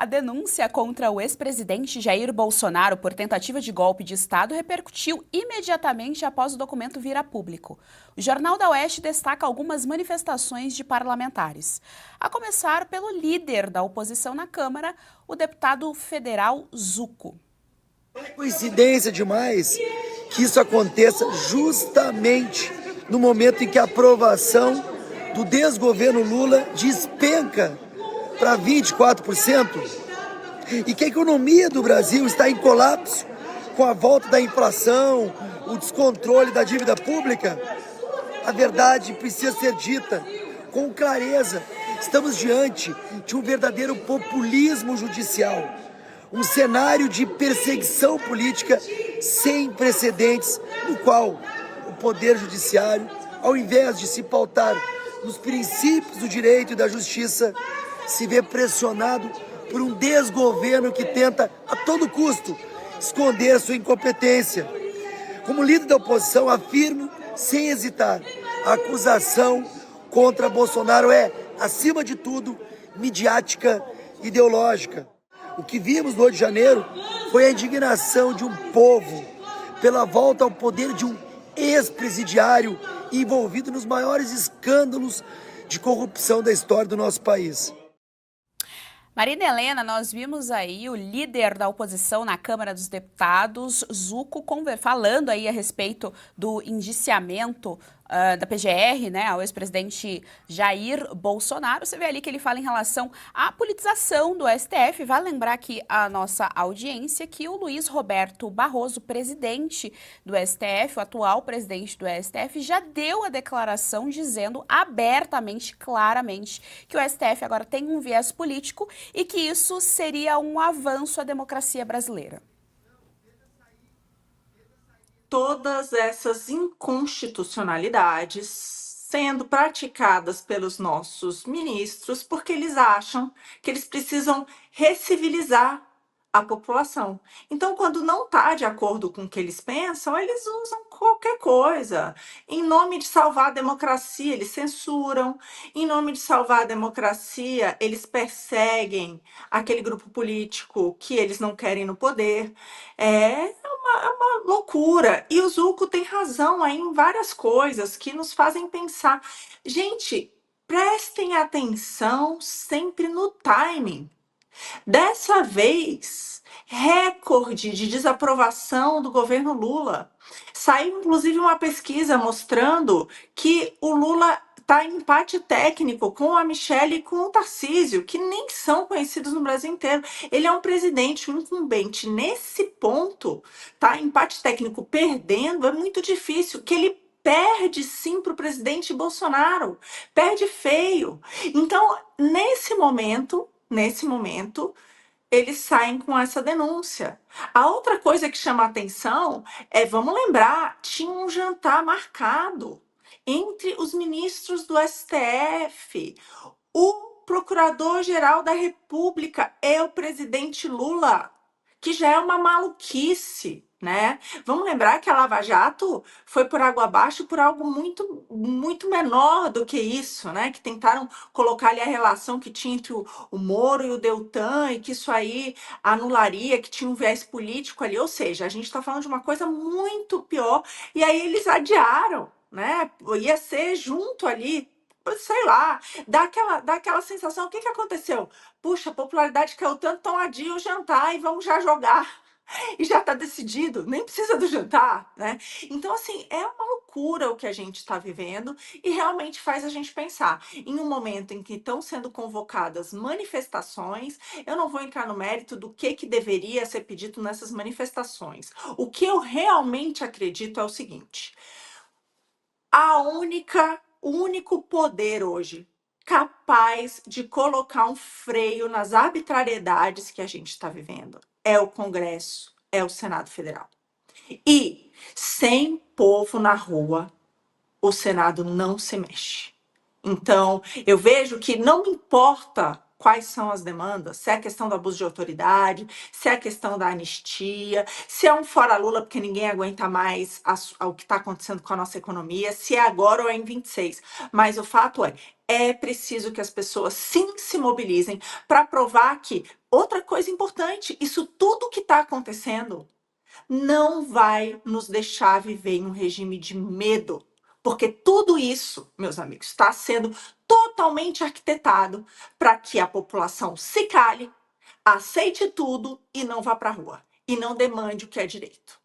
A denúncia contra o ex-presidente Jair Bolsonaro por tentativa de golpe de Estado repercutiu imediatamente após o documento vir a público. O Jornal da Oeste destaca algumas manifestações de parlamentares. A começar pelo líder da oposição na Câmara, o deputado federal Zucco. É coincidência demais que isso aconteça justamente no momento em que a aprovação do desgoverno Lula despenca para 24% e que a economia do Brasil está em colapso com a volta da inflação, o descontrole da dívida pública. A verdade precisa ser dita com clareza. Estamos diante de um verdadeiro populismo judicial, um cenário de perseguição política sem precedentes, no qual o Poder Judiciário, ao invés de se pautar nos princípios do direito e da justiça, se vê pressionado por um desgoverno que tenta, a todo custo, esconder sua incompetência. Como líder da oposição, afirmo, sem hesitar, a acusação contra Bolsonaro é, acima de tudo, midiática e ideológica. O que vimos no 8 de janeiro foi a indignação de um povo pela volta ao poder de um ex-presidiário envolvido nos maiores escândalos de corrupção da história do nosso país. Marina Helena, nós vimos aí o líder da oposição na Câmara dos Deputados, Zucco, falando aí a respeito do indiciamento da PGR, né, ao ex-presidente Jair Bolsonaro. Você vê ali que ele fala em relação à politização do STF. Vale lembrar aqui a nossa audiência que o Luiz Roberto Barroso, presidente do STF, o atual presidente do STF, já deu a declaração dizendo abertamente, claramente, que o STF agora tem um viés político e que isso seria um avanço à democracia brasileira. Todas essas inconstitucionalidades sendo praticadas pelos nossos ministros porque eles acham que eles precisam recivilizar a população. Então, quando não está de acordo com o que eles pensam, eles usam qualquer coisa. Em nome de salvar a democracia, eles censuram. Em nome de salvar a democracia, eles perseguem aquele grupo político que eles não querem no poder. É uma loucura. E o Zucco tem razão aí em várias coisas que nos fazem pensar. Gente, prestem atenção sempre no timing. Dessa vez, recorde de desaprovação do governo Lula. Saiu, inclusive, uma pesquisa mostrando que o Lula está em empate técnico com a Michelle e com o Tarcísio, que nem são conhecidos no Brasil inteiro. Ele é um presidente, um incumbente. Nesse ponto, tá? Empate técnico perdendo é muito difícil, que ele perde sim para o presidente Bolsonaro, perde feio. Então, nesse momento, eles saem com essa denúncia. A outra coisa que chama a atenção é, vamos lembrar, tinha um jantar marcado entre os ministros do STF, o Procurador-Geral da República e o presidente Lula, que já é uma maluquice, né? Vamos lembrar que a Lava Jato foi por água abaixo por algo muito menor do que isso, né? Que tentaram colocar ali a relação que tinha entre o Moro e o Deltan e que isso aí anularia, que tinha um viés político ali. Ou seja, a gente está falando de uma coisa muito pior. E aí eles adiaram, né? Ia ser junto ali, sei lá, dá aquela sensação. O que aconteceu? Puxa, a popularidade caiu tanto, então adia o jantar e vamos já jogar. E já está decidido, nem precisa do jantar, né? Então, assim, é uma loucura o que a gente está vivendo e realmente faz a gente pensar. Em um momento em que estão sendo convocadas manifestações, eu não vou entrar no mérito do que deveria ser pedido nessas manifestações. O que eu realmente acredito é o seguinte: o único poder hoje capaz de colocar um freio nas arbitrariedades que a gente está vivendo é o Congresso, é o Senado Federal. E sem povo na rua, o Senado não se mexe. Então, eu vejo que não me importa quais são as demandas, se é a questão do abuso de autoridade, se é a questão da anistia, se é um fora Lula porque ninguém aguenta mais o que está acontecendo com a nossa economia, se é agora ou é em 26. Mas o fato é preciso que as pessoas sim se mobilizem para provar que, outra coisa importante, isso tudo que está acontecendo não vai nos deixar viver em um regime de medo, porque tudo isso, meus amigos, está sendo totalmente arquitetado para que a população se cale, aceite tudo e não vá para a rua, e não demande o que é direito.